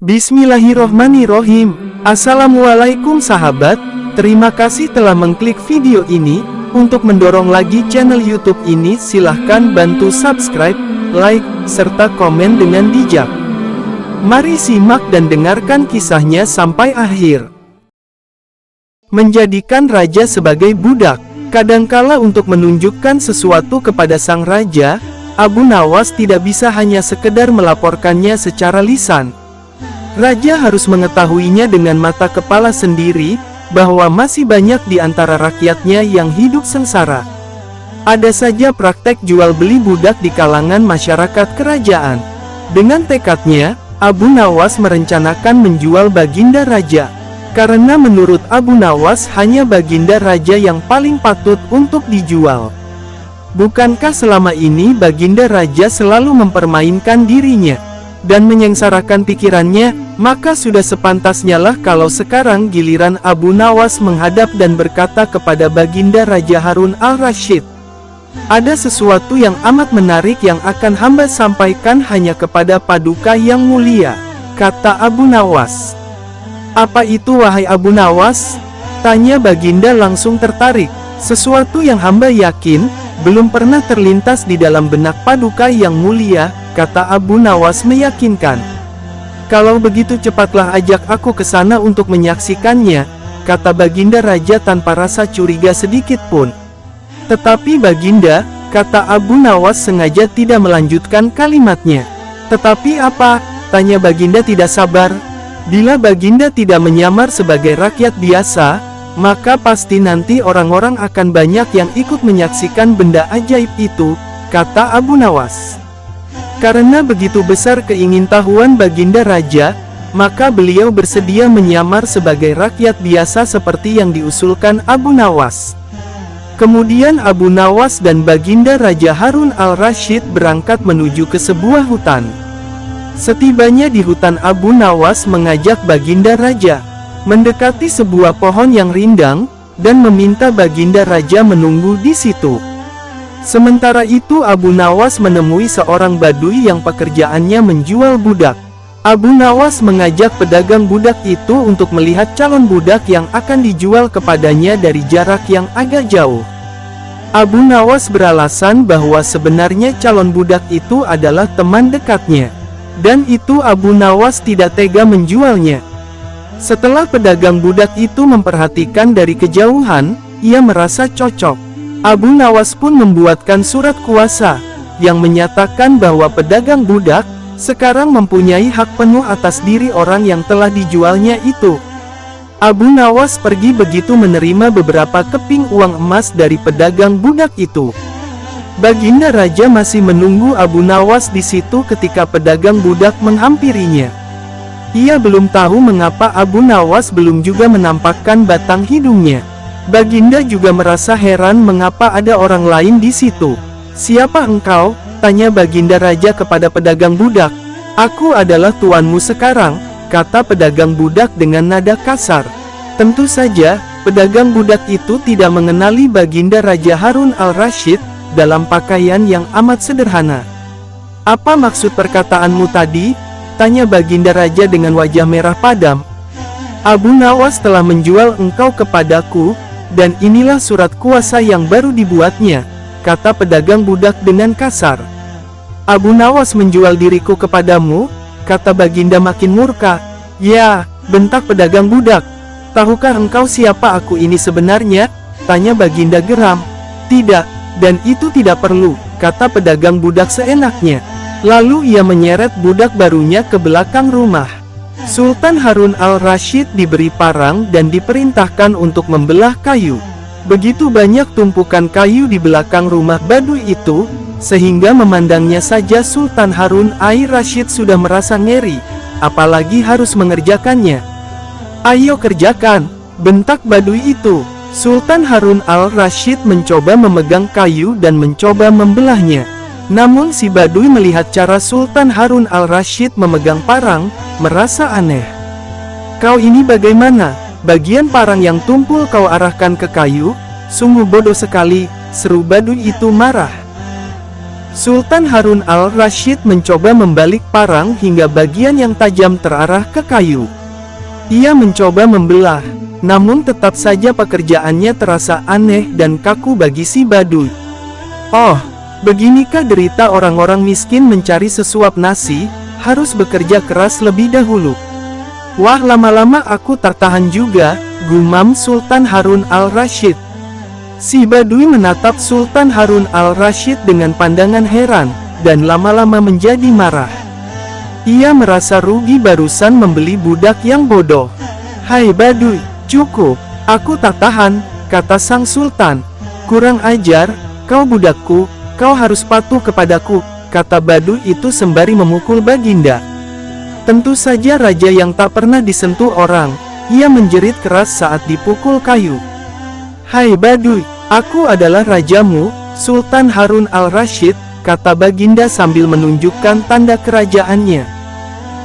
Bismillahirrohmanirrohim. Assalamualaikum sahabat, terima kasih telah mengklik video ini. Untuk mendorong lagi channel YouTube ini silahkan bantu subscribe, like, serta komen dengan bijak. Mari simak dan dengarkan kisahnya sampai akhir. Menjadikan raja sebagai budak. Kadangkala untuk menunjukkan sesuatu kepada sang raja, Abu Nawas tidak bisa hanya sekedar melaporkannya secara lisan. Raja harus mengetahuinya dengan mata kepala sendiri, bahwa masih banyak di antara rakyatnya yang hidup sengsara. Ada saja praktek jual beli budak di kalangan masyarakat kerajaan. Dengan tekadnya, Abu Nawas merencanakan menjual baginda raja. Karena menurut Abu Nawas hanya baginda raja yang paling patut untuk dijual. Bukankah selama ini baginda raja selalu mempermainkan dirinya dan menyengsarakan pikirannya? Maka sudah sepantasnya lah kalau sekarang giliran Abu Nawas menghadap dan berkata kepada baginda Raja Harun al-Rasyid, "Ada sesuatu yang amat menarik yang akan hamba sampaikan hanya kepada paduka yang mulia," kata Abu Nawas. "Apa itu wahai Abu Nawas?" tanya baginda langsung tertarik. "Sesuatu yang hamba yakin belum pernah terlintas di dalam benak paduka yang mulia," kata Abu Nawas meyakinkan. "Kalau begitu cepatlah ajak aku ke sana untuk menyaksikannya," kata baginda raja tanpa rasa curiga sedikit pun. "Tetapi baginda," kata Abu Nawas sengaja tidak melanjutkan kalimatnya. "Tetapi apa?" tanya baginda tidak sabar. "Bila baginda tidak menyamar sebagai rakyat biasa, maka pasti nanti orang-orang akan banyak yang ikut menyaksikan benda ajaib itu," kata Abu Nawas. Karena begitu besar keingintahuan baginda raja, maka beliau bersedia menyamar sebagai rakyat biasa seperti yang diusulkan Abu Nawas. Kemudian Abu Nawas dan baginda Raja Harun al-Rasyid berangkat menuju ke sebuah hutan. Setibanya di hutan, Abu Nawas mengajak baginda raja mendekati sebuah pohon yang rindang, dan meminta baginda raja menunggu di situ. Sementara itu Abu Nawas menemui seorang badui yang pekerjaannya menjual budak. Abu Nawas mengajak pedagang budak itu untuk melihat calon budak yang akan dijual kepadanya dari jarak yang agak jauh. Abu Nawas beralasan bahwa sebenarnya calon budak itu adalah teman dekatnya, dan itu Abu Nawas tidak tega menjualnya. Setelah pedagang budak itu memperhatikan dari kejauhan, ia merasa cocok. Abu Nawas pun membuatkan surat kuasa yang menyatakan bahwa pedagang budak sekarang mempunyai hak penuh atas diri orang yang telah dijualnya itu. Abu Nawas pergi begitu menerima beberapa keping uang emas dari pedagang budak itu. Baginda raja masih menunggu Abu Nawas di situ ketika pedagang budak menghampirinya. Ia belum tahu mengapa Abu Nawas belum juga menampakkan batang hidungnya. Baginda juga merasa heran mengapa ada orang lain di situ. "Siapa engkau?" tanya baginda raja kepada pedagang budak. "Aku adalah tuanmu sekarang," kata pedagang budak dengan nada kasar. Tentu saja, pedagang budak itu tidak mengenali baginda Raja Harun al-Rasyid dalam pakaian yang amat sederhana. "Apa maksud perkataanmu tadi?" tanya baginda raja dengan wajah merah padam. "Abu Nawas telah menjual engkau kepadaku, dan inilah surat kuasa yang baru dibuatnya," kata pedagang budak dengan kasar. "Abu Nawas menjual diriku kepadamu?" kata baginda makin murka. "Ya," bentak pedagang budak. "Tahukah engkau siapa aku ini sebenarnya?" tanya baginda geram. "Tidak, dan itu tidak perlu," kata pedagang budak seenaknya. Lalu ia menyeret budak barunya ke belakang rumah. Sultan Harun al-Rasyid diberi parang dan diperintahkan untuk membelah kayu. Begitu banyak tumpukan kayu di belakang rumah badui itu, sehingga memandangnya saja Sultan Harun al-Rasyid sudah merasa ngeri, apalagi harus mengerjakannya. "Ayo kerjakan," bentak badui itu. Sultan Harun al-Rasyid mencoba memegang kayu dan mencoba membelahnya. Namun si badui melihat cara Sultan Harun al-Rasyid memegang parang, merasa aneh. "Kau ini bagaimana? Bagian parang yang tumpul kau arahkan ke kayu? Sungguh bodoh sekali," seru badui itu marah. Sultan Harun al-Rasyid mencoba membalik parang hingga bagian yang tajam terarah ke kayu. Ia mencoba membelah, namun tetap saja pekerjaannya terasa aneh dan kaku bagi si Baduy. Oh, beginikah derita orang-orang miskin mencari sesuap nasi, harus bekerja keras lebih dahulu. Wah, lama-lama aku tak tahan juga, gumam Sultan Harun al-Rasyid. Si Baduy menatap Sultan Harun al-Rasyid dengan pandangan heran, dan lama-lama menjadi marah. Ia merasa rugi barusan membeli budak yang bodoh. Hai Baduy, cukup, aku tak tahan, kata sang Sultan. Kurang ajar, kau budakku, kau harus patuh kepadaku, kata Baduy itu sembari memukul Baginda. Tentu saja raja yang tak pernah disentuh orang, ia menjerit keras saat dipukul kayu. Hai Baduy, aku adalah rajamu, Sultan Harun al-Rasyid, kata Baginda sambil menunjukkan tanda kerajaannya.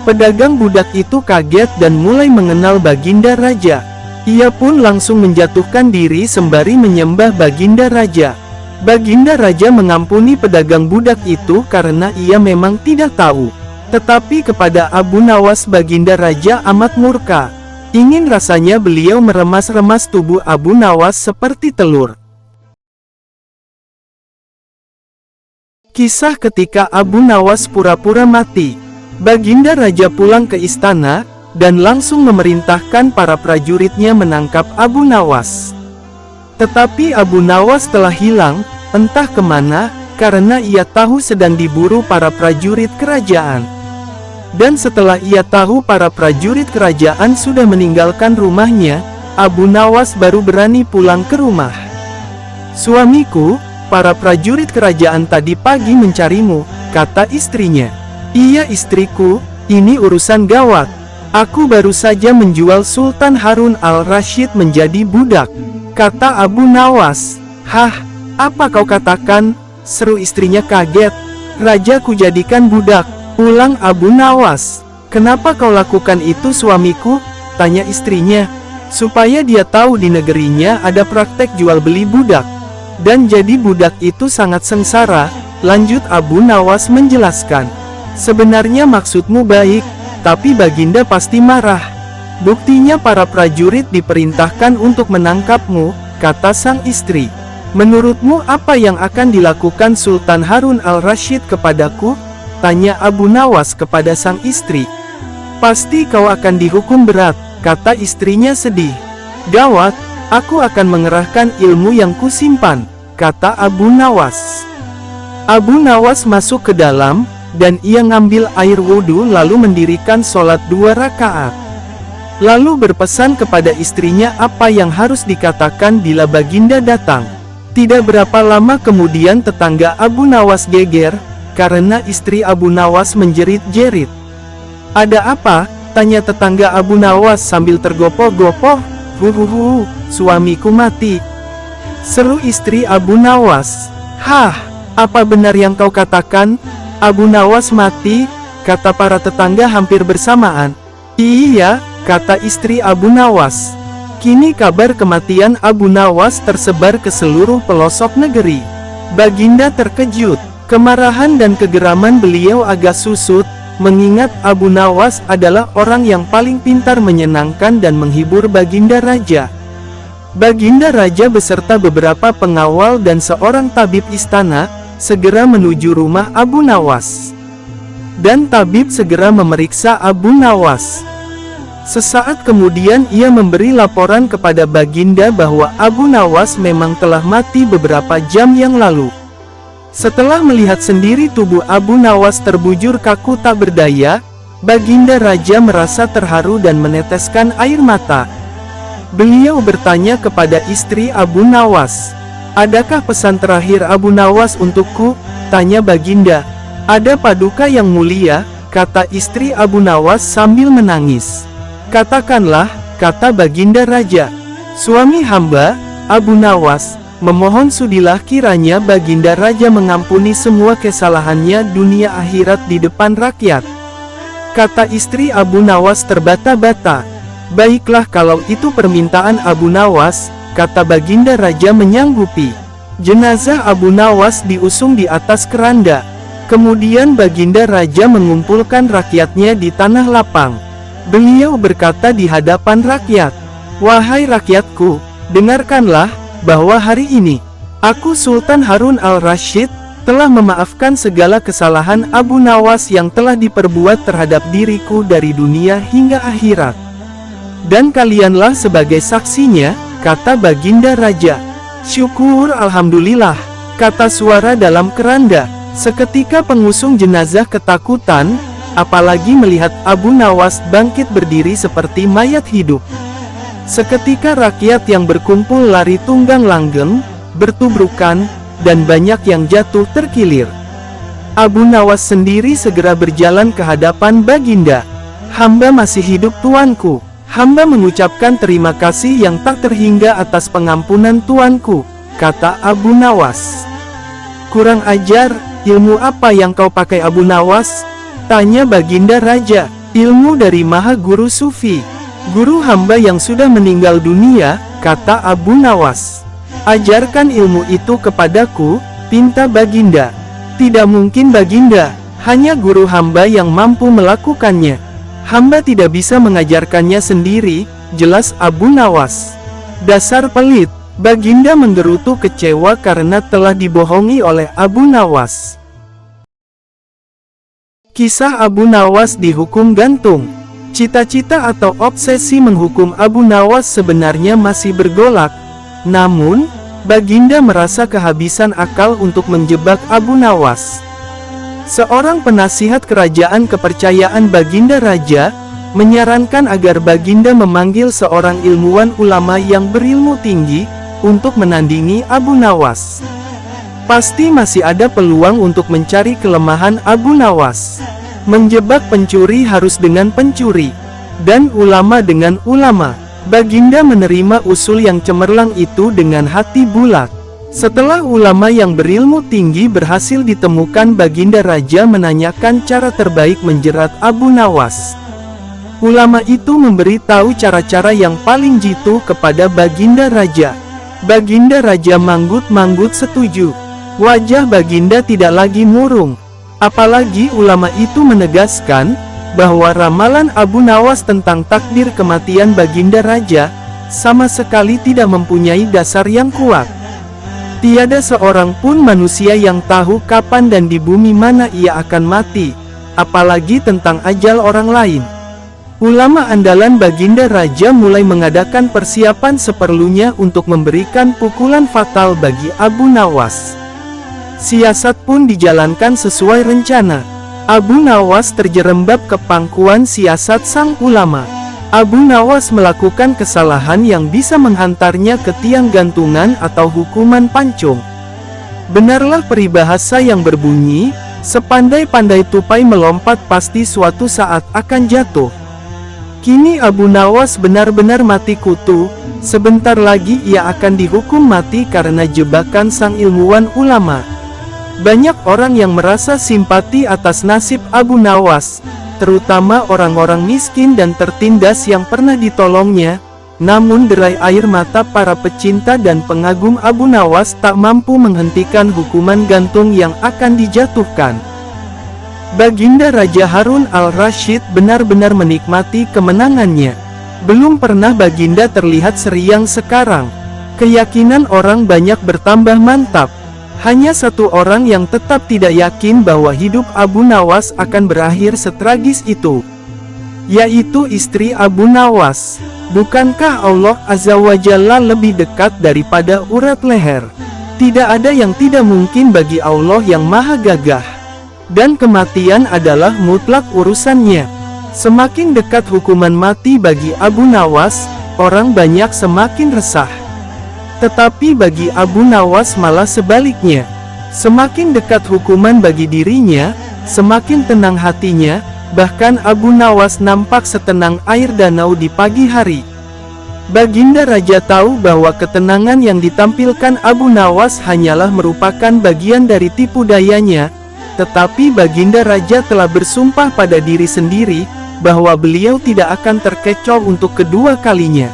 Pedagang budak itu kaget dan mulai mengenal Baginda Raja. Ia pun langsung menjatuhkan diri sembari menyembah Baginda Raja. Baginda Raja mengampuni pedagang budak itu karena ia memang tidak tahu. Tetapi kepada Abu Nawas Baginda Raja amat murka. Ingin rasanya beliau meremas-remas tubuh Abu Nawas seperti telur. Kisah ketika Abu Nawas pura-pura mati. Baginda Raja pulang ke istana, dan langsung memerintahkan para prajuritnya menangkap Abu Nawas. Tetapi Abu Nawas telah hilang, entah kemana, karena ia tahu sedang diburu para prajurit kerajaan. Dan setelah ia tahu para prajurit kerajaan sudah meninggalkan rumahnya, Abu Nawas baru berani pulang ke rumah. Suamiku, para prajurit kerajaan tadi pagi mencarimu, kata istrinya. Iya istriku, ini urusan gawat. Aku baru saja menjual Sultan Harun al-Rasyid menjadi budak, kata Abu Nawas. Hah, apa kau katakan? Seru istrinya kaget. Raja ku jadikan budak, ulang Abu Nawas. Kenapa kau lakukan itu suamiku? Tanya istrinya. Supaya dia tahu di negerinya ada praktek jual beli budak. Dan jadi budak itu sangat sengsara, lanjut Abu Nawas menjelaskan. Sebenarnya maksudmu baik, tapi Baginda pasti marah. Buktinya para prajurit diperintahkan untuk menangkapmu, kata sang istri. Menurutmu apa yang akan dilakukan Sultan Harun al-Rasyid kepadaku? Tanya Abu Nawas kepada sang istri. Pasti kau akan dihukum berat, kata istrinya sedih. Gawat, aku akan mengerahkan ilmu yang kusimpan, kata Abu Nawas. Abu Nawas masuk ke dalam, dan ia ngambil air wudhu lalu mendirikan sholat 2 rakaat. Lalu berpesan kepada istrinya apa yang harus dikatakan bila Baginda datang. Tidak berapa lama kemudian tetangga Abu Nawas geger, karena istri Abu Nawas menjerit-jerit. Ada apa? Tanya tetangga Abu Nawas sambil tergopoh-gopoh. Huhuhu, suamiku mati, seru istri Abu Nawas. Hah, apa benar yang kau katakan? Abu Nawas mati, kata para tetangga hampir bersamaan. Iya, kata istri Abu Nawas. Kini kabar kematian Abu Nawas tersebar ke seluruh pelosok negeri. Baginda terkejut. Kemarahan dan kegeraman beliau agak susut, mengingat Abu Nawas adalah orang yang paling pintar menyenangkan dan menghibur Baginda Raja. Baginda Raja beserta beberapa pengawal dan seorang tabib istana, segera menuju rumah Abu Nawas. Dan tabib segera memeriksa Abu Nawas. Sesaat kemudian ia memberi laporan kepada Baginda bahwa Abu Nawas memang telah mati beberapa jam yang lalu. Setelah melihat sendiri tubuh Abu Nawas terbujur kaku tak berdaya, Baginda Raja merasa terharu dan meneteskan air mata. Beliau bertanya kepada istri Abu Nawas. Adakah pesan terakhir Abu Nawas untukku? Tanya Baginda. Ada paduka yang mulia, kata istri Abu Nawas sambil menangis. Katakanlah, kata Baginda Raja. Suami hamba, Abu Nawas, memohon sudilah kiranya Baginda Raja mengampuni semua kesalahannya dunia akhirat di depan rakyat. Kata istri Abu Nawas terbata-bata. Baiklah kalau itu permintaan Abu Nawas, kata Baginda Raja menyanggupi. Jenazah Abu Nawas diusung di atas keranda. Kemudian Baginda Raja mengumpulkan rakyatnya di tanah lapang. Beliau berkata di hadapan rakyat, "Wahai rakyatku, dengarkanlah, bahwa hari ini, aku Sultan Harun al-Rasyid, telah memaafkan segala kesalahan Abu Nawas yang telah diperbuat terhadap diriku dari dunia hingga akhirat. Dan kalianlah sebagai saksinya," kata Baginda Raja. "Syukur alhamdulillah," kata suara dalam keranda. Seketika pengusung jenazah ketakutan, apalagi melihat Abu Nawas bangkit berdiri seperti mayat hidup. Seketika rakyat yang berkumpul lari tunggang langgeng, bertubrukan, dan banyak yang jatuh terkilir. Abu Nawas sendiri segera berjalan ke hadapan Baginda. "Hamba masih hidup tuanku. Hamba mengucapkan terima kasih yang tak terhingga atas pengampunan tuanku," kata Abu Nawas. "Kurang ajar, ilmu apa yang kau pakai Abu Nawas?" tanya Baginda Raja. "Ilmu dari Maha Guru Sufi, guru hamba yang sudah meninggal dunia," kata Abu Nawas. "Ajarkan ilmu itu kepadaku," pinta Baginda. "Tidak mungkin Baginda, hanya guru hamba yang mampu melakukannya. Hamba tidak bisa mengajarkannya sendiri," jelas Abu Nawas. "Dasar pelit," Baginda menggerutu kecewa karena telah dibohongi oleh Abu Nawas. Kisah Abu Nawas dihukum gantung. Cita-cita atau obsesi menghukum Abu Nawas sebenarnya masih bergolak. Namun, Baginda merasa kehabisan akal untuk menjebak Abu Nawas. Seorang penasihat kerajaan kepercayaan Baginda Raja, menyarankan agar Baginda memanggil seorang ilmuwan ulama yang berilmu tinggi, untuk menandingi Abu Nawas. Pasti masih ada peluang untuk mencari kelemahan Abu Nawas. Menjebak pencuri harus dengan pencuri, dan ulama dengan ulama. Baginda menerima usul yang cemerlang itu dengan hati bulat. Setelah ulama yang berilmu tinggi berhasil ditemukan, Baginda Raja menanyakan cara terbaik menjerat Abu Nawas. Ulama itu memberitahu cara-cara yang paling jitu kepada Baginda Raja. Baginda Raja manggut-manggut setuju. Wajah Baginda tidak lagi murung. Apalagi ulama itu menegaskan bahwa ramalan Abu Nawas tentang takdir kematian Baginda Raja sama sekali tidak mempunyai dasar yang kuat. Tiada seorang pun manusia yang tahu kapan dan di bumi mana ia akan mati, apalagi tentang ajal orang lain. Ulama andalan Baginda Raja mulai mengadakan persiapan seperlunya untuk memberikan pukulan fatal bagi Abu Nawas. Siasat pun dijalankan sesuai rencana. Abu Nawas terjerembab ke pangkuan siasat sang ulama. Abu Nawas melakukan kesalahan yang bisa menghantarnya ke tiang gantungan atau hukuman pancung. Benarlah peribahasa yang berbunyi, sepandai-pandai tupai melompat pasti suatu saat akan jatuh. Kini Abu Nawas benar-benar mati kutu. Sebentar lagi ia akan dihukum mati karena jebakan sang ilmuwan ulama. Banyak orang yang merasa simpati atas nasib Abu Nawas, terutama orang-orang miskin dan tertindas yang pernah ditolongnya. Namun derai air mata para pecinta dan pengagum Abu Nawas tak mampu menghentikan hukuman gantung yang akan dijatuhkan. Baginda Raja Harun al-Rasyid benar-benar menikmati kemenangannya. Belum pernah Baginda terlihat seriang sekarang. Keyakinan orang banyak bertambah mantap. Hanya satu orang yang tetap tidak yakin bahwa hidup Abu Nawas akan berakhir setragis itu, yaitu istri Abu Nawas. Bukankah Allah Azza wa Jalla lebih dekat daripada urat leher? Tidak ada yang tidak mungkin bagi Allah yang maha gagah. Dan kematian adalah mutlak urusannya. Semakin dekat hukuman mati bagi Abu Nawas, orang banyak semakin resah. Tetapi bagi Abu Nawas malah sebaliknya. Semakin dekat hukuman bagi dirinya, semakin tenang hatinya. Bahkan Abu Nawas nampak setenang air danau di pagi hari. Baginda Raja tahu bahwa ketenangan yang ditampilkan Abu Nawas hanyalah merupakan bagian dari tipu dayanya. Tetapi Baginda Raja telah bersumpah pada diri sendiri, bahwa beliau tidak akan terkecoh untuk kedua kalinya.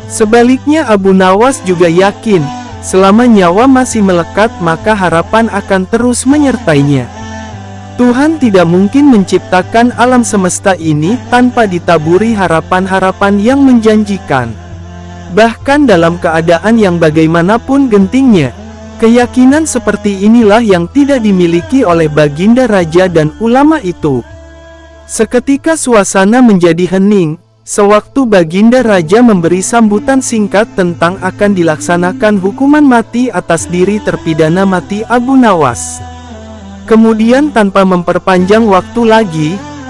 Sebaliknya Abu Nawas juga yakin, selama nyawa masih melekat maka harapan akan terus menyertainya. Tuhan tidak mungkin menciptakan alam semesta ini tanpa ditaburi harapan-harapan yang menjanjikan. Bahkan dalam keadaan yang bagaimanapun gentingnya, keyakinan seperti inilah yang tidak dimiliki oleh Baginda Raja dan ulama itu. Seketika suasana menjadi hening, sewaktu Baginda Raja memberi sambutan singkat tentang akan dilaksanakan hukuman mati atas diri terpidana mati Abu Nawas. Kemudian tanpa memperpanjang waktu lagi,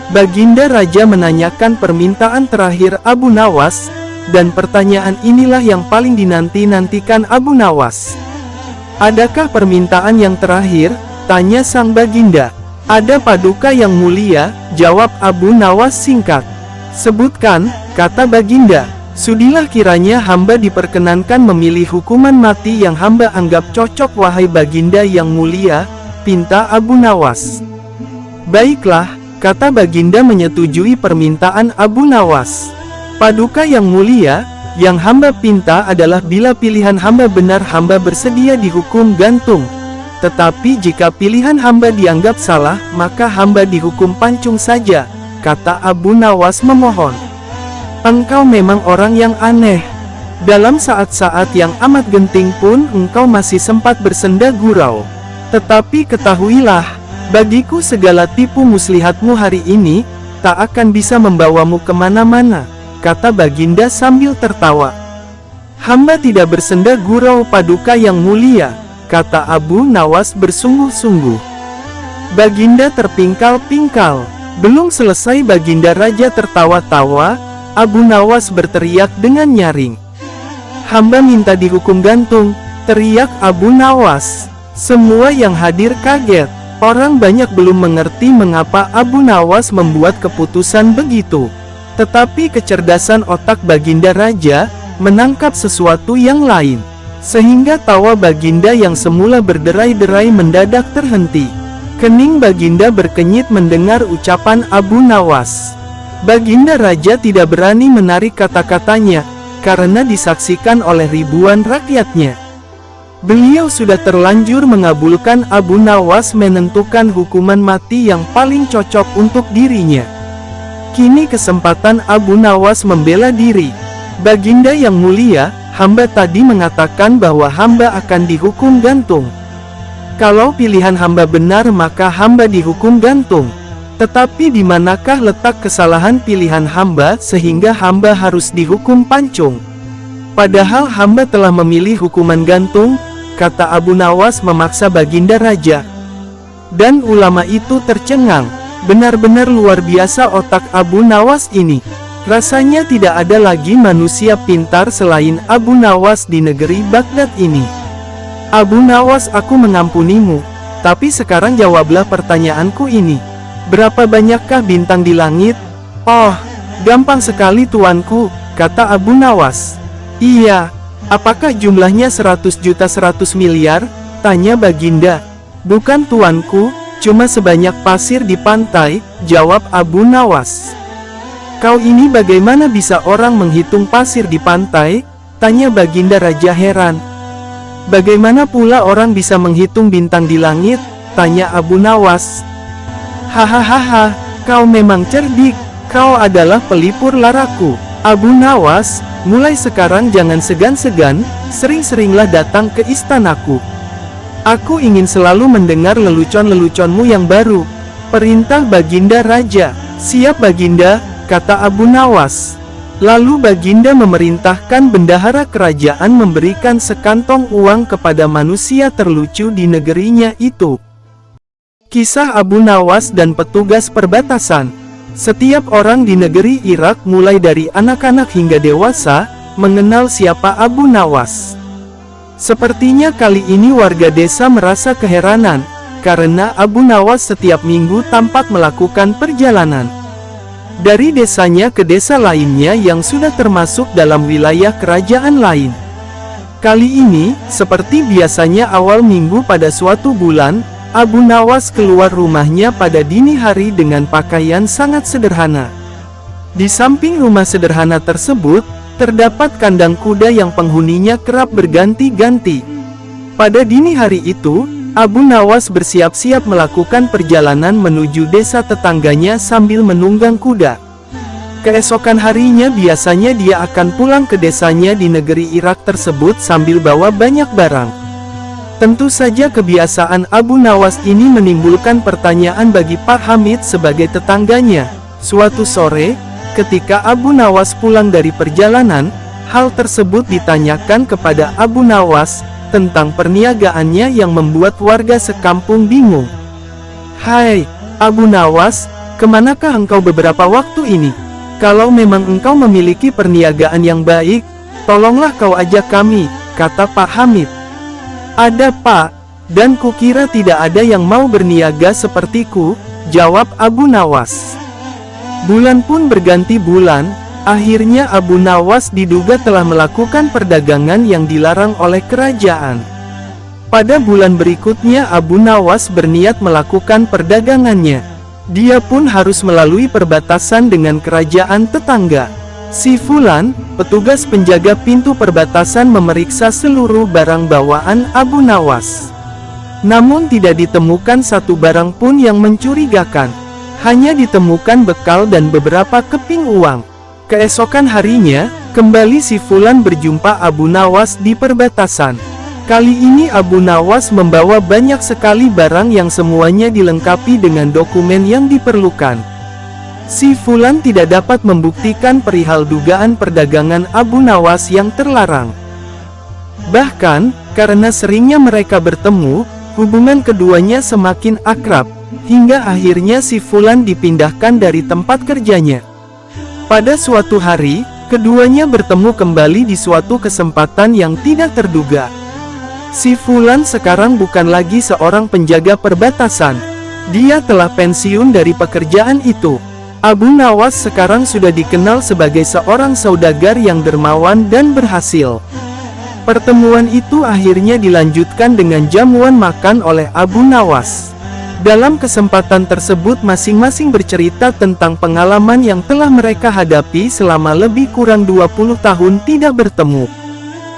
Baginda Raja menanyakan permintaan terakhir Abu Nawas, dan pertanyaan inilah yang paling dinanti-nantikan Abu Nawas. "Adakah permintaan yang terakhir?" tanya sang Baginda. "Ada Paduka yang mulia," jawab Abu Nawas singkat. "Sebutkan," kata Baginda. "Sudilah kiranya hamba diperkenankan memilih hukuman mati yang hamba anggap cocok wahai Baginda yang mulia," pinta Abu Nawas. "Baiklah," kata Baginda menyetujui permintaan Abu Nawas. "Paduka yang mulia, yang hamba pinta adalah bila pilihan hamba benar hamba bersedia dihukum gantung. Tetapi jika pilihan hamba dianggap salah, maka hamba dihukum pancung saja," kata Abu Nawas memohon. "Engkau memang orang yang aneh. Dalam saat-saat yang amat genting pun engkau masih sempat bersenda gurau. Tetapi ketahuilah, bagiku segala tipu muslihatmu hari ini, tak akan bisa membawamu kemana-mana," kata Baginda sambil tertawa. "Hamba tidak bersenda gurau Paduka yang mulia," kata Abu Nawas bersungguh-sungguh. Baginda terpingkal-pingkal. Belum selesai Baginda Raja tertawa-tawa, Abu Nawas berteriak dengan nyaring. "Hamba minta dihukum gantung," teriak Abu Nawas. Semua yang hadir kaget. Orang banyak belum mengerti mengapa Abu Nawas membuat keputusan begitu. Tetapi kecerdasan otak Baginda Raja menangkap sesuatu yang lain, sehingga tawa Baginda yang semula berderai-derai mendadak terhenti. Kening Baginda berkenyit mendengar ucapan Abu Nawas. Baginda Raja tidak berani menarik kata-katanya, karena disaksikan oleh ribuan rakyatnya. Beliau sudah terlanjur mengabulkan Abu Nawas menentukan hukuman mati yang paling cocok untuk dirinya. Kini kesempatan Abu Nawas membela diri. "Baginda yang mulia, hamba tadi mengatakan bahwa hamba akan dihukum gantung. Kalau pilihan hamba benar maka hamba dihukum gantung. Tetapi di manakah letak kesalahan pilihan hamba sehingga hamba harus dihukum pancung? Padahal hamba telah memilih hukuman gantung," kata Abu Nawas memaksa Baginda Raja. Dan ulama itu tercengang. Benar-benar luar biasa otak Abu Nawas ini. Rasanya tidak ada lagi manusia pintar selain Abu Nawas di negeri Baghdad ini. "Abu Nawas, aku mengampunimu. Tapi sekarang jawablah pertanyaanku ini. Berapa banyakkah bintang di langit?" "Oh, gampang sekali tuanku," kata Abu Nawas. "Iya. Apakah jumlahnya 100 juta 100 miliar? Tanya Baginda. "Bukan tuanku, cuma sebanyak pasir di pantai," jawab Abu Nawas. "Kau ini bagaimana bisa orang menghitung pasir di pantai?" tanya Baginda Raja heran. "Bagaimana pula orang bisa menghitung bintang di langit?" tanya Abu Nawas. "Hahaha, kau memang cerdik, kau adalah pelipur laraku. Abu Nawas, mulai sekarang jangan segan-segan, sering-seringlah datang ke istanaku. Aku ingin selalu mendengar lelucon-leluconmu yang baru," perintah Baginda Raja. "Siap Baginda," kata Abu Nawas. Lalu Baginda memerintahkan bendahara kerajaan memberikan sekantong uang kepada manusia terlucu di negerinya itu. Kisah Abu Nawas dan petugas perbatasan. Setiap orang di negeri Irak mulai dari anak-anak hingga dewasa, mengenal siapa Abu Nawas. Sepertinya kali ini warga desa merasa keheranan, karena Abu Nawas setiap minggu tampak melakukan perjalanan dari desanya ke desa lainnya yang sudah termasuk dalam wilayah kerajaan lain. Kali ini, seperti biasanya awal minggu pada suatu bulan, Abu Nawas keluar rumahnya pada dini hari dengan pakaian sangat sederhana. Di samping rumah sederhana tersebut, terdapat kandang kuda yang penghuninya kerap berganti-ganti. Pada dini hari itu, Abu Nawas bersiap-siap melakukan perjalanan menuju desa tetangganya sambil menunggang kuda. Keesokan harinya biasanya dia akan pulang ke desanya di negeri Irak tersebut sambil bawa banyak barang. Tentu saja kebiasaan Abu Nawas ini menimbulkan pertanyaan bagi Pak Hamid sebagai tetangganya. Suatu sore, ketika Abu Nawas pulang dari perjalanan, hal tersebut ditanyakan kepada Abu Nawas tentang perniagaannya yang membuat warga sekampung bingung. "Hai, Abu Nawas, kemanakah engkau beberapa waktu ini? Kalau memang engkau memiliki perniagaan yang baik, tolonglah kau ajak kami," kata Pak Hamid. "Ada Pak, dan kukira tidak ada yang mau berniaga sepertiku," jawab Abu Nawas. Bulan pun berganti bulan. Akhirnya Abu Nawas diduga telah melakukan perdagangan yang dilarang oleh kerajaan. Pada bulan berikutnya Abu Nawas berniat melakukan perdagangannya. Dia pun harus melalui perbatasan dengan kerajaan tetangga. Si Fulan, petugas penjaga pintu perbatasan, memeriksa seluruh barang bawaan Abu Nawas. Namun tidak ditemukan satu barang pun yang mencurigakan. Hanya ditemukan bekal dan beberapa keping uang. Keesokan harinya, kembali si Fulan berjumpa Abu Nawas di perbatasan. Kali ini Abu Nawas membawa banyak sekali barang yang semuanya dilengkapi dengan dokumen yang diperlukan. Si Fulan tidak dapat membuktikan perihal dugaan perdagangan Abu Nawas yang terlarang. Bahkan, karena seringnya mereka bertemu, hubungan keduanya semakin akrab, hingga akhirnya si Fulan dipindahkan dari tempat kerjanya. Pada suatu hari, keduanya bertemu kembali di suatu kesempatan yang tidak terduga. Si Fulan sekarang bukan lagi seorang penjaga perbatasan. Dia telah pensiun dari pekerjaan itu. Abu Nawas sekarang sudah dikenal sebagai seorang saudagar yang dermawan dan berhasil. Pertemuan itu akhirnya dilanjutkan dengan jamuan makan oleh Abu Nawas. Dalam kesempatan tersebut masing-masing bercerita tentang pengalaman yang telah mereka hadapi selama lebih kurang 20 tahun tidak bertemu.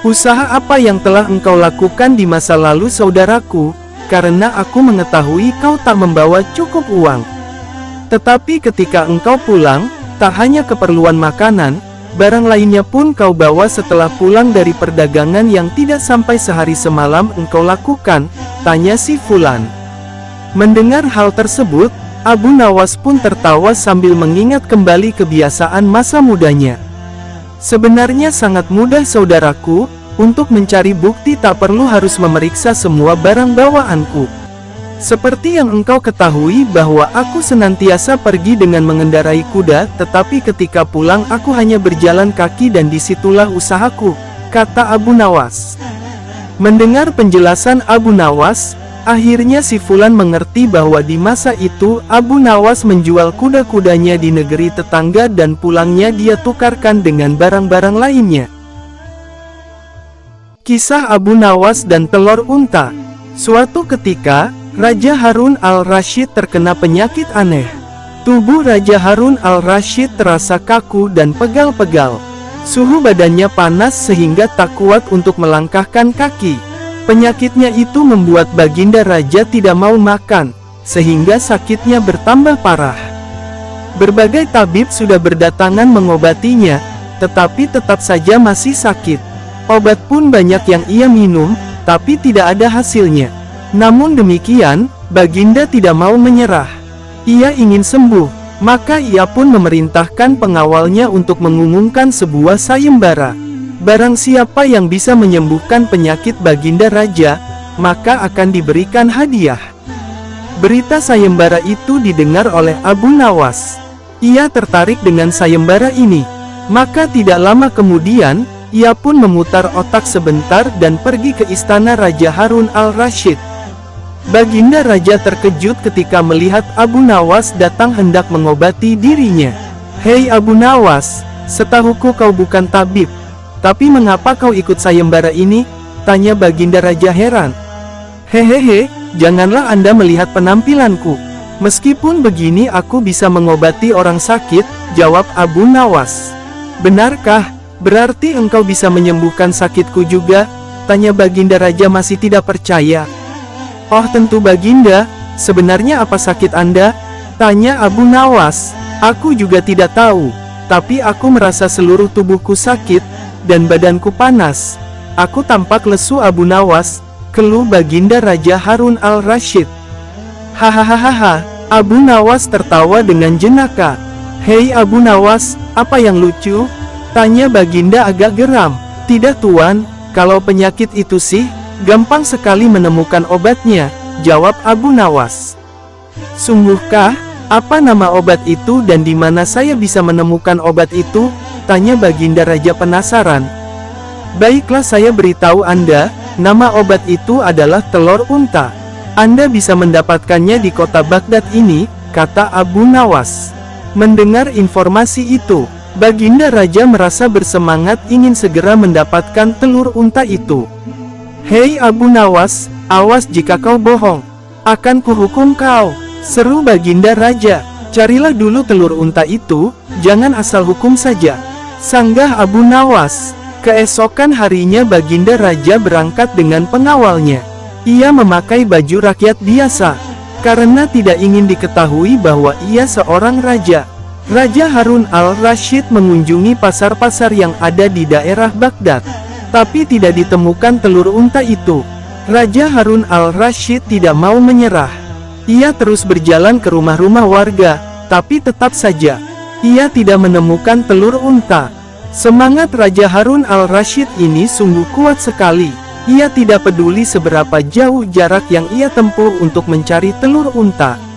"Usaha apa yang telah engkau lakukan di masa lalu, saudaraku? Karena aku mengetahui kau tak membawa cukup uang. Tetapi ketika engkau pulang, tak hanya keperluan makanan, barang lainnya pun kau bawa setelah pulang dari perdagangan yang tidak sampai sehari semalam engkau lakukan," tanya si Fulan. Mendengar hal tersebut, Abu Nawas pun tertawa sambil mengingat kembali kebiasaan masa mudanya. "Sebenarnya sangat mudah, saudaraku, untuk mencari bukti tak perlu harus memeriksa semua barang bawaanku. Seperti yang engkau ketahui bahwa aku senantiasa pergi dengan mengendarai kuda, tetapi ketika pulang aku hanya berjalan kaki dan disitulah usahaku," kata Abu Nawas. Mendengar penjelasan Abu Nawas, akhirnya si Fulan mengerti bahwa di masa itu Abu Nawas menjual kuda-kudanya di negeri tetangga dan pulangnya dia tukarkan dengan barang-barang lainnya. Kisah Abu Nawas dan telur unta. Suatu ketika, Raja Harun al-Rasyid terkena penyakit aneh. Tubuh Raja Harun al-Rasyid terasa kaku dan pegal-pegal. Suhu badannya panas sehingga tak kuat untuk melangkahkan kaki. Penyakitnya itu membuat Baginda Raja tidak mau makan, sehingga sakitnya bertambah parah. Berbagai tabib sudah berdatangan mengobatinya, tetapi tetap saja masih sakit. Obat pun banyak yang ia minum, tapi tidak ada hasilnya. Namun demikian, Baginda tidak mau menyerah. Ia ingin sembuh, maka ia pun memerintahkan pengawalnya untuk mengumumkan sebuah sayembara. Barang siapa yang bisa menyembuhkan penyakit Baginda Raja, maka akan diberikan hadiah. Berita sayembara itu didengar oleh Abu Nawas. Ia tertarik dengan sayembara ini. Maka tidak lama kemudian, ia pun memutar otak sebentar dan pergi ke istana Raja Harun al-Rasyid. Baginda Raja terkejut ketika melihat Abu Nawas datang hendak mengobati dirinya. "Hei Abu Nawas, setahuku kau bukan tabib. Tapi mengapa kau ikut sayembara ini?" tanya Baginda Raja heran. "Hehehe, janganlah Anda melihat penampilanku. Meskipun begini aku bisa mengobati orang sakit," jawab Abu Nawas. "Benarkah? Berarti engkau bisa menyembuhkan sakitku juga?" Tanya Baginda. Raja masih tidak percaya. Oh tentu Baginda, sebenarnya apa sakit Anda? Tanya Abu Nawas. Aku juga tidak tahu, tapi aku merasa seluruh tubuhku sakit, dan badanku panas. Aku tampak lesu Abu Nawas, keluh Baginda Raja Harun al-Rashid. Hahaha, Abu Nawas tertawa dengan jenaka. Hei Abu Nawas, apa yang lucu? Tanya Baginda agak geram. Tidak tuan, kalau penyakit itu sih, gampang sekali menemukan obatnya, jawab Abu Nawas. Sungguhkah? Apa nama obat itu dan di mana saya bisa menemukan obat itu? Tanya Baginda Raja penasaran. Baiklah saya beritahu Anda, nama obat itu adalah telur unta. Anda bisa mendapatkannya di kota Baghdad ini, kata Abu Nawas. Mendengar informasi itu, Baginda Raja merasa bersemangat ingin segera mendapatkan telur unta itu. Hei Abu Nawas, awas jika kau bohong. Akan kuhukum kau, seru Baginda Raja. Carilah dulu telur unta itu, jangan asal hukum saja, sanggah Abu Nawas. Keesokan harinya Baginda Raja berangkat dengan pengawalnya. Ia memakai baju rakyat biasa, karena tidak ingin diketahui bahwa ia seorang raja. Raja Harun al-Rashid mengunjungi pasar-pasar yang ada di daerah Baghdad, tapi tidak ditemukan telur unta itu. Raja Harun al-Rashid tidak mau menyerah. Ia terus berjalan ke rumah-rumah warga, tapi tetap saja ia tidak menemukan telur unta. Semangat Raja Harun al-Rashid ini sungguh kuat sekali. Ia tidak peduli seberapa jauh jarak yang ia tempuh untuk mencari telur unta.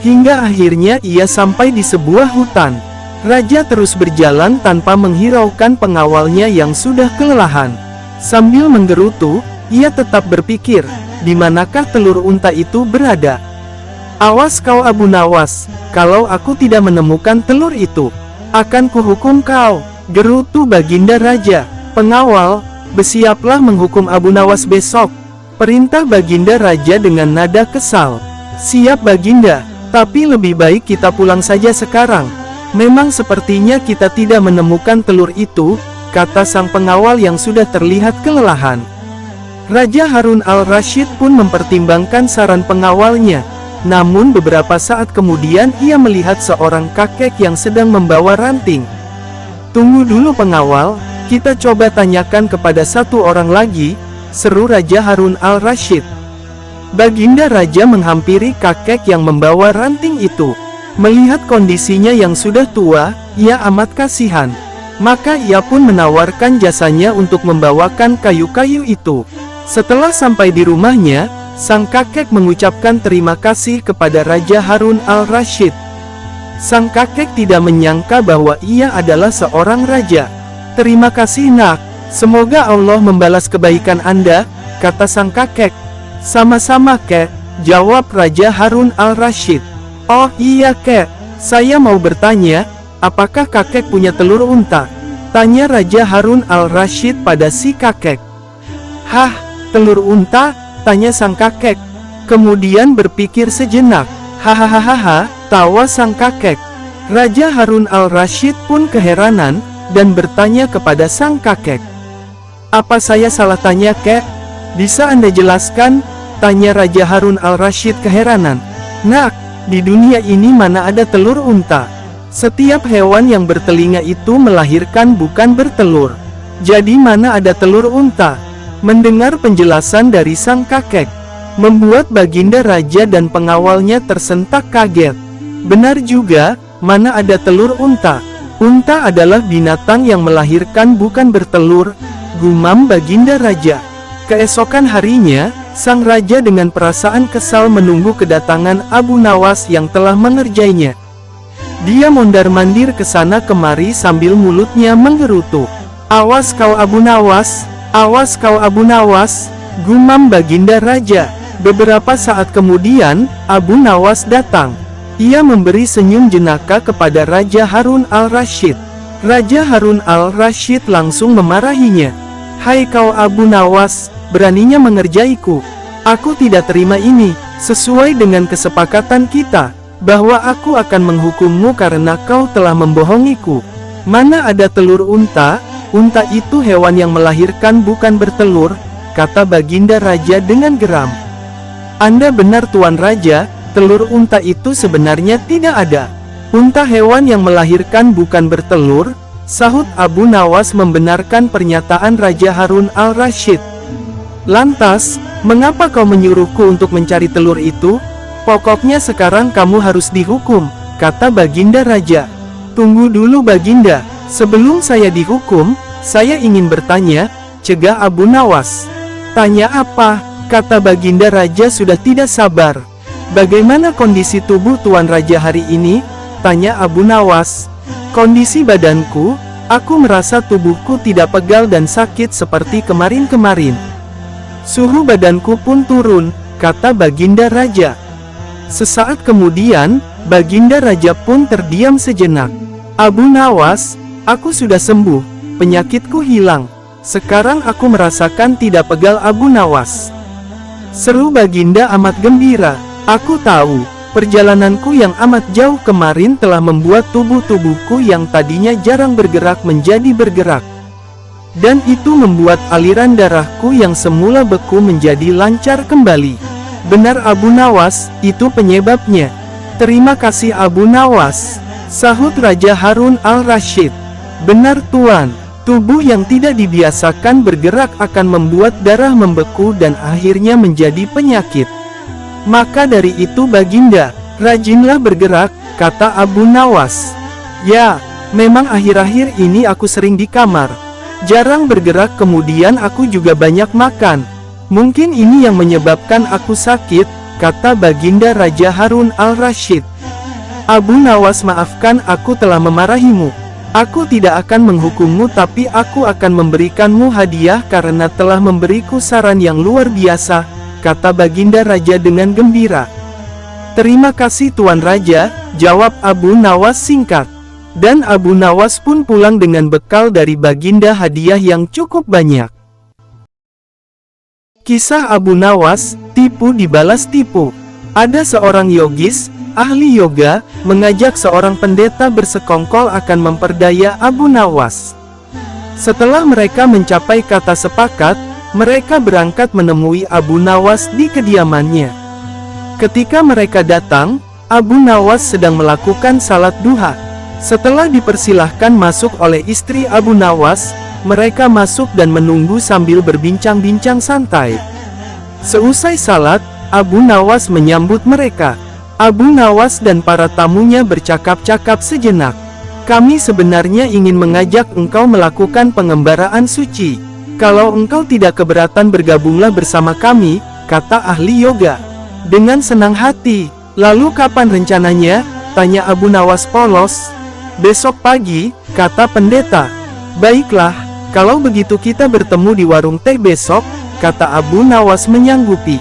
Hingga akhirnya ia sampai di sebuah hutan. Raja terus berjalan tanpa menghiraukan pengawalnya yang sudah kelelahan. Sambil menggerutu, ia tetap berpikir, di manakah telur unta itu berada? Awas kau Abu Nawas, kalau aku tidak menemukan telur itu, akan kuhukum kau, gerutu Baginda Raja. Pengawal, bersiaplah menghukum Abu Nawas besok, perintah Baginda Raja dengan nada kesal. Siap Baginda, tapi lebih baik kita pulang saja sekarang. Memang sepertinya kita tidak menemukan telur itu, kata sang pengawal yang sudah terlihat kelelahan. Raja Harun al-Rashid pun mempertimbangkan saran pengawalnya. Namun beberapa saat kemudian ia melihat seorang kakek yang sedang membawa ranting. Tunggu dulu pengawal, kita coba tanyakan kepada satu orang lagi, seru Raja Harun al-Rashid. Baginda Raja menghampiri kakek yang membawa ranting itu. Melihat kondisinya yang sudah tua, ia amat kasihan. Maka ia pun menawarkan jasanya untuk membawakan kayu-kayu itu. Setelah sampai di rumahnya, sang kakek mengucapkan terima kasih kepada Raja Harun al-Rashid. Sang kakek tidak menyangka bahwa ia adalah seorang raja. Terima kasih nak, semoga Allah membalas kebaikan Anda, kata sang kakek. Sama-sama kek, jawab Raja Harun al-Rashid. Oh iya kek, saya mau bertanya, apakah kakek punya telur unta? Tanya Raja Harun al-Rashid pada si kakek. Hah, telur unta? Tanya sang kakek. Kemudian berpikir sejenak. Hahaha, tawa sang kakek. Raja Harun al-Rashid pun keheranan, dan bertanya kepada sang kakek. Apa saya salah tanya kek? Bisa Anda jelaskan? Tanya Raja Harun al-Rashid keheranan. Nak, di dunia ini mana ada telur unta? Setiap hewan yang bertelinga itu melahirkan bukan bertelur. Jadi mana ada telur unta? Mendengar penjelasan dari sang kakek, membuat Baginda Raja dan pengawalnya tersentak kaget. Benar juga, mana ada telur unta? Unta adalah binatang yang melahirkan bukan bertelur, gumam Baginda Raja. Keesokan harinya, sang raja dengan perasaan kesal menunggu kedatangan Abu Nawas yang telah mengerjainya. Dia mondar-mandir ke sana kemari sambil mulutnya menggerutu. Awas kau Abu Nawas, awas kau Abu Nawas, gumam Baginda Raja. Beberapa saat kemudian, Abu Nawas datang. Ia memberi senyum jenaka kepada Raja Harun al-Rashid. Raja Harun al-Rashid langsung memarahinya. Hai kau Abu Nawas, beraninya mengerjaiku. Aku tidak terima ini, sesuai dengan kesepakatan kita, bahwa aku akan menghukummu karena kau telah membohongiku. Mana ada telur unta? Unta itu hewan yang melahirkan bukan bertelur, kata Baginda Raja dengan geram. Anda benar Tuan Raja, telur unta itu sebenarnya tidak ada. Unta hewan yang melahirkan bukan bertelur, sahut Abu Nawas membenarkan pernyataan Raja Harun al-Rasyid. Lantas, mengapa kau menyuruhku untuk mencari telur itu? Pokoknya sekarang kamu harus dihukum, kata Baginda Raja. Tunggu dulu Baginda, sebelum saya dihukum, saya ingin bertanya, cegah Abu Nawas. Tanya apa? Kata Baginda Raja sudah tidak sabar. Bagaimana kondisi tubuh Tuan Raja hari ini? Tanya Abu Nawas. Kondisi badanku, aku merasa tubuhku tidak pegal dan sakit seperti kemarin-kemarin. Suhu badanku pun turun, kata Baginda Raja. Sesaat kemudian, Baginda Raja pun terdiam sejenak. Abu Nawas, aku sudah sembuh, penyakitku hilang. Sekarang aku merasakan tidak pegal Abu Nawas. Seru Baginda amat gembira. Aku tahu, perjalananku yang amat jauh kemarin telah membuat tubuhku yang tadinya jarang bergerak menjadi bergerak. Dan itu membuat aliran darahku yang semula beku menjadi lancar kembali. Benar Abu Nawas, itu penyebabnya. Terima kasih Abu Nawas, sahut Raja Harun al-Rasyid. Benar Tuan, tubuh yang tidak dibiasakan bergerak akan membuat darah membeku dan akhirnya menjadi penyakit. Maka dari itu Baginda, rajinlah bergerak, kata Abu Nawas. Ya, memang akhir-akhir ini aku sering di kamar. Jarang bergerak kemudian aku juga banyak makan. Mungkin ini yang menyebabkan aku sakit, kata Baginda Raja Harun al-Rasyid. Abu Nawas maafkan aku telah memarahimu. Aku tidak akan menghukummu tapi aku akan memberikanmu hadiah karena telah memberiku saran yang luar biasa, kata Baginda Raja dengan gembira. Terima kasih Tuan Raja, jawab Abu Nawas singkat. Dan Abu Nawas pun pulang dengan bekal dari Baginda hadiah yang cukup banyak. Kisah Abu Nawas, tipu dibalas tipu. Ada seorang yogis, ahli yoga, mengajak seorang pendeta bersekongkol akan memperdaya Abu Nawas. Setelah mereka mencapai kata sepakat, mereka berangkat menemui Abu Nawas di kediamannya. Ketika mereka datang, Abu Nawas sedang melakukan salat duha. Setelah dipersilahkan masuk oleh istri Abu Nawas, mereka masuk dan menunggu sambil berbincang-bincang santai. Seusai salat, Abu Nawas menyambut mereka. Abu Nawas dan para tamunya bercakap-cakap sejenak. Kami sebenarnya ingin mengajak engkau melakukan pengembaraan suci. Kalau engkau tidak keberatan bergabunglah bersama kami, kata ahli yoga. Dengan senang hati. Lalu kapan rencananya? Tanya Abu Nawas polos. Besok pagi, kata pendeta. Baiklah, kalau begitu kita bertemu di warung teh besok, kata Abu Nawas menyanggupi.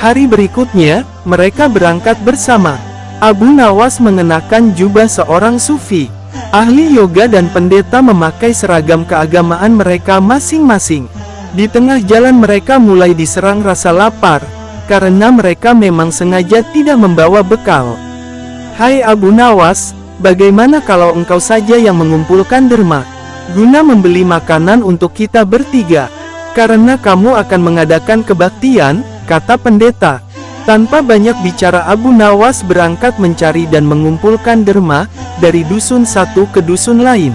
Hari berikutnya, mereka berangkat bersama. Abu Nawas mengenakan jubah seorang sufi. Ahli yoga dan pendeta memakai seragam keagamaan mereka masing-masing. Di tengah jalan mereka mulai diserang rasa lapar, karena mereka memang sengaja tidak membawa bekal. Hai Abu Nawas, bagaimana kalau engkau saja yang mengumpulkan derma, guna membeli makanan untuk kita bertiga? Karena kamu akan mengadakan kebaktian, kata pendeta. Tanpa banyak bicara Abu Nawas berangkat mencari dan mengumpulkan derma, dari dusun satu ke dusun lain.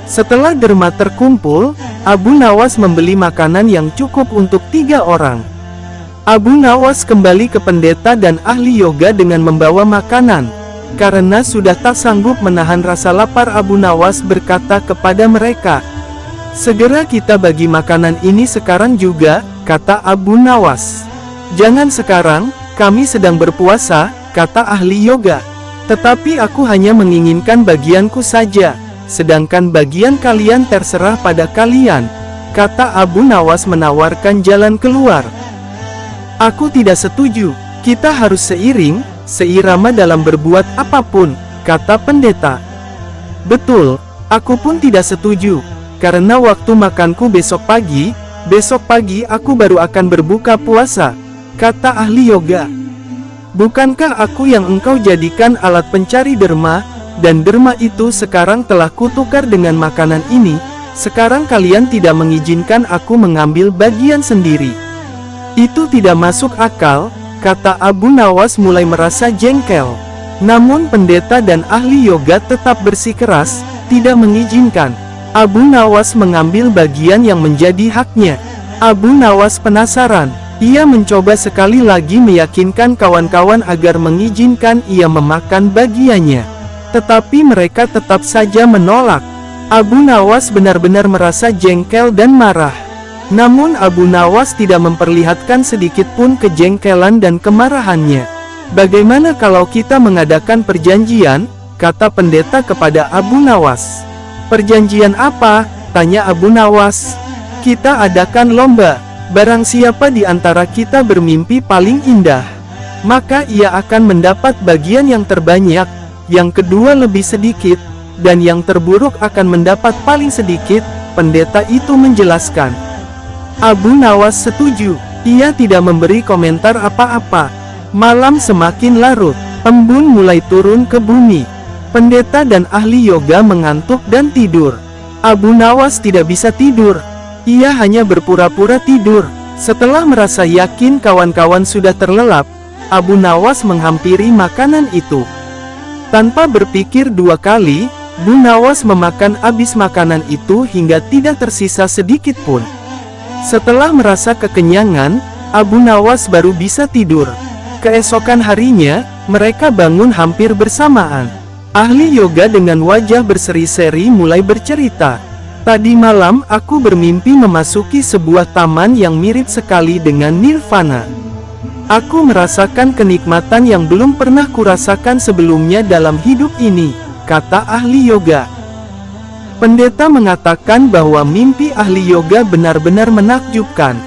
Setelah derma terkumpul, Abu Nawas membeli makanan yang cukup untuk 3 orang. Abu Nawas kembali ke pendeta dan ahli yoga dengan membawa makanan. Karena sudah tak sanggup menahan rasa lapar, Abu Nawas berkata kepada mereka, segera kita bagi makanan ini sekarang juga, kata Abu Nawas. Jangan sekarang, kami sedang berpuasa, kata ahli yoga. Tetapi aku hanya menginginkan bagianku saja, sedangkan bagian kalian terserah pada kalian, kata Abu Nawas menawarkan jalan keluar. Aku tidak setuju, kita harus seirama dalam berbuat apapun, kata pendeta. Betul, aku pun tidak setuju, karena waktu makanku besok pagi aku baru akan berbuka puasa, kata ahli yoga. Bukankah aku yang engkau jadikan alat pencari derma, dan derma itu sekarang telah kutukar dengan makanan ini, Sekarang kalian tidak mengizinkan aku mengambil bagian sendiri. Itu tidak masuk akal, kata Abu Nawas mulai merasa jengkel. Namun pendeta dan ahli yoga tetap bersikeras, tidak mengizinkan Abu Nawas mengambil bagian yang menjadi haknya. Abu Nawas penasaran. Ia mencoba sekali lagi meyakinkan kawan-kawan agar mengizinkan ia memakan bagiannya. Tetapi mereka tetap saja menolak. Abu Nawas benar-benar merasa jengkel dan marah. Namun Abu Nawas tidak memperlihatkan sedikit pun kejengkelan dan kemarahannya. Bagaimana kalau kita mengadakan perjanjian? Kata pendeta kepada Abu Nawas. Perjanjian apa? Tanya Abu Nawas. Kita adakan lomba. Barang siapa di antara kita bermimpi paling indah, maka ia akan mendapat bagian yang terbanyak, yang kedua lebih sedikit, dan yang terburuk akan mendapat paling sedikit, pendeta itu menjelaskan. Abu Nawas setuju. Ia tidak memberi komentar apa-apa. Malam semakin larut, embun mulai turun ke bumi. Pendeta dan ahli yoga mengantuk dan tidur. Abu Nawas tidak bisa tidur. Ia hanya berpura-pura tidur. Setelah merasa yakin kawan-kawan sudah terlelap, Abu Nawas menghampiri makanan itu. Tanpa berpikir dua kali, Abu Nawas memakan habis makanan itu hingga tidak tersisa sedikit pun. Setelah merasa kekenyangan, Abu Nawas baru bisa tidur. Keesokan harinya, mereka bangun hampir bersamaan. Ahli yoga dengan wajah berseri-seri mulai bercerita. Tadi malam aku bermimpi memasuki sebuah taman yang mirip sekali dengan nirvana. Aku merasakan kenikmatan yang belum pernah kurasakan sebelumnya dalam hidup ini, kata ahli yoga. Pendeta mengatakan bahwa mimpi ahli yoga benar-benar menakjubkan.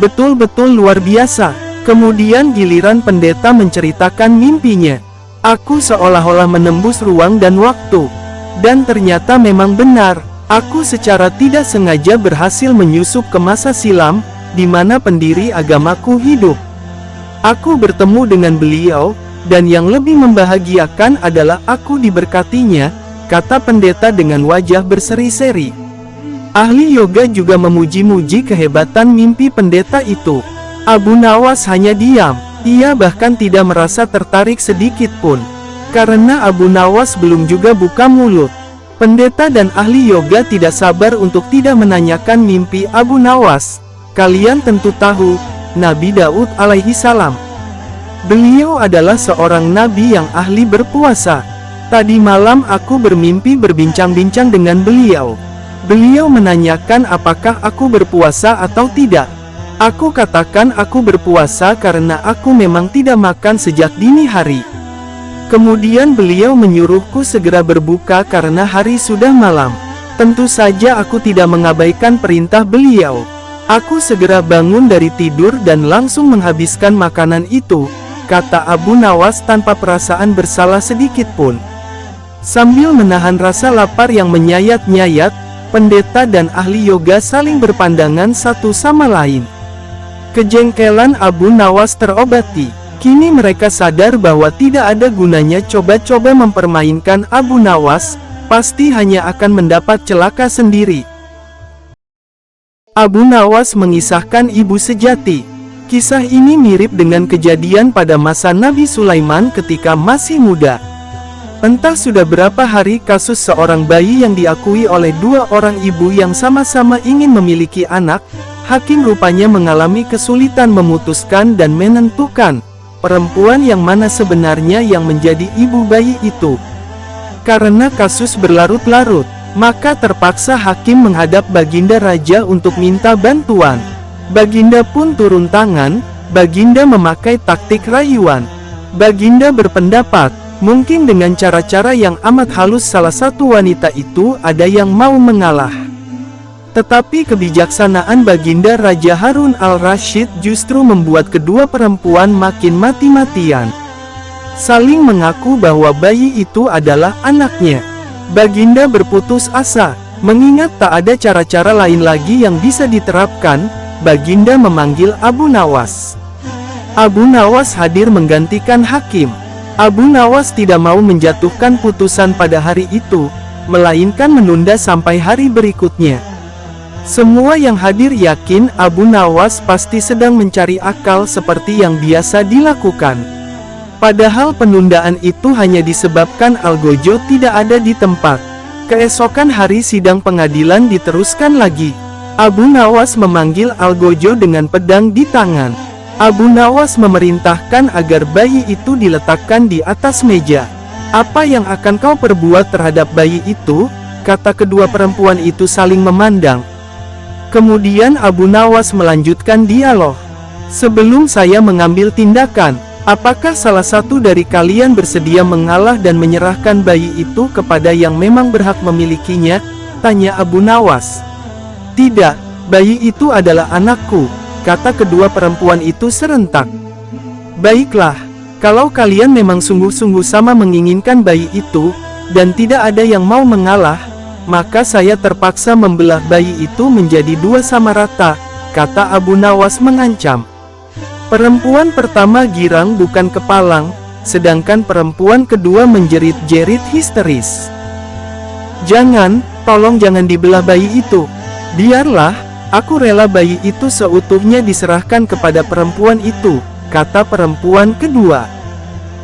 Betul-betul luar biasa. Kemudian giliran pendeta menceritakan mimpinya. Aku seolah-olah menembus ruang dan waktu. Dan ternyata memang benar. Aku secara tidak sengaja berhasil menyusup ke masa silam, di mana pendiri agamaku hidup. Aku bertemu dengan beliau, dan yang lebih membahagiakan adalah aku diberkatinya, kata pendeta dengan wajah berseri-seri. Ahli yoga juga memuji-muji kehebatan mimpi pendeta itu. Abu Nawas hanya diam, ia bahkan tidak merasa tertarik sedikit pun. Karena Abu Nawas belum juga buka mulut. Pendeta dan ahli yoga tidak sabar untuk tidak menanyakan mimpi Abu Nawas. Kalian tentu tahu, Nabi Daud alaihi salam. Beliau adalah seorang nabi yang ahli berpuasa. Tadi malam aku bermimpi berbincang-bincang dengan beliau. Beliau menanyakan apakah aku berpuasa atau tidak. Aku katakan aku berpuasa karena aku memang tidak makan sejak dini hari. Kemudian beliau menyuruhku segera berbuka karena hari sudah malam. Tentu saja aku tidak mengabaikan perintah beliau. Aku segera bangun dari tidur dan langsung menghabiskan makanan itu, kata Abu Nawas tanpa perasaan bersalah sedikit pun. Sambil menahan rasa lapar yang menyayat-nyayat, pendeta dan ahli yoga saling berpandangan satu sama lain. Kejengkelan Abu Nawas terobati. Kini mereka sadar bahwa tidak ada gunanya coba-coba mempermainkan Abu Nawas, pasti hanya akan mendapat celaka sendiri. Abu Nawas mengisahkan ibu sejati. Kisah ini mirip dengan kejadian pada masa Nabi Sulaiman ketika masih muda. Entah sudah berapa hari kasus seorang bayi yang diakui oleh dua orang ibu yang sama-sama ingin memiliki anak, hakim rupanya mengalami kesulitan memutuskan dan menentukan perempuan yang mana sebenarnya yang menjadi ibu bayi itu. Karena kasus berlarut-larut, maka terpaksa hakim menghadap Baginda Raja untuk minta bantuan. Baginda pun turun tangan. Baginda memakai taktik rayuan. Baginda berpendapat, mungkin dengan cara-cara yang amat halus salah satu wanita itu ada yang mau mengalah. Tetapi kebijaksanaan Baginda Raja Harun al-Rasyid justru membuat kedua perempuan makin mati-matian. Saling mengaku bahwa bayi itu adalah anaknya. Baginda berputus asa, mengingat tak ada cara-cara lain lagi yang bisa diterapkan. Baginda memanggil Abu Nawas. Abu Nawas hadir menggantikan hakim. Abu Nawas tidak mau menjatuhkan putusan pada hari itu, melainkan menunda sampai hari berikutnya. Semua yang hadir yakin Abu Nawas pasti sedang mencari akal seperti yang biasa dilakukan. Padahal penundaan itu hanya disebabkan Algojo tidak ada di tempat. Keesokan hari sidang pengadilan diteruskan lagi. Abu Nawas memanggil Algojo dengan pedang di tangan. Abu Nawas memerintahkan agar bayi itu diletakkan di atas meja. "Apa yang akan kau perbuat terhadap bayi itu?" kata kedua perempuan itu saling memandang. Kemudian Abu Nawas melanjutkan dialog. "Sebelum saya mengambil tindakan, apakah salah satu dari kalian bersedia mengalah dan menyerahkan bayi itu kepada yang memang berhak memilikinya?" tanya Abu Nawas. "Tidak, bayi itu adalah anakku," kata kedua perempuan itu serentak. "Baiklah, kalau kalian memang sungguh-sungguh sama menginginkan bayi itu, dan tidak ada yang mau mengalah, maka saya terpaksa membelah bayi itu menjadi dua sama rata," kata Abu Nawas mengancam. Perempuan pertama girang bukan kepalang, sedangkan perempuan kedua menjerit-jerit histeris. Tolong jangan dibelah bayi itu. Biarlah, aku rela bayi itu seutuhnya diserahkan kepada perempuan itu, kata perempuan kedua.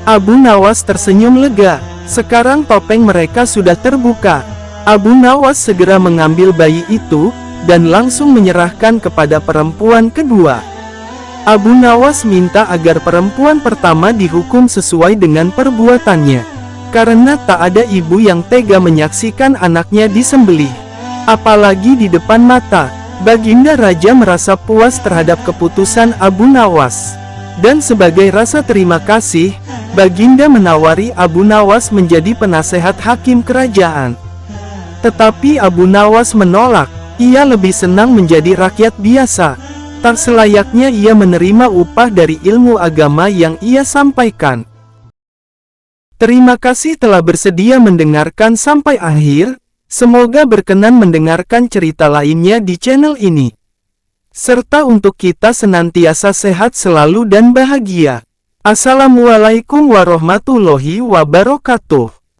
Abu Nawas tersenyum lega, sekarang topeng mereka sudah terbuka. Abu Nawas segera mengambil bayi itu, dan langsung menyerahkan kepada perempuan kedua. Abu Nawas minta agar perempuan pertama dihukum sesuai dengan perbuatannya. Karena tak ada ibu yang tega menyaksikan anaknya disembelih. Apalagi di depan mata, Baginda Raja merasa puas terhadap keputusan Abu Nawas. Dan sebagai rasa terima kasih, Baginda menawari Abu Nawas menjadi penasehat hakim kerajaan. Tetapi Abu Nawas menolak, ia lebih senang menjadi rakyat biasa. Tak selayaknya ia menerima upah dari ilmu agama yang ia sampaikan. Terima kasih telah bersedia mendengarkan sampai akhir, semoga berkenan mendengarkan cerita lainnya di channel ini. Serta untuk kita senantiasa sehat selalu dan bahagia. Assalamualaikum warahmatullahi wabarakatuh.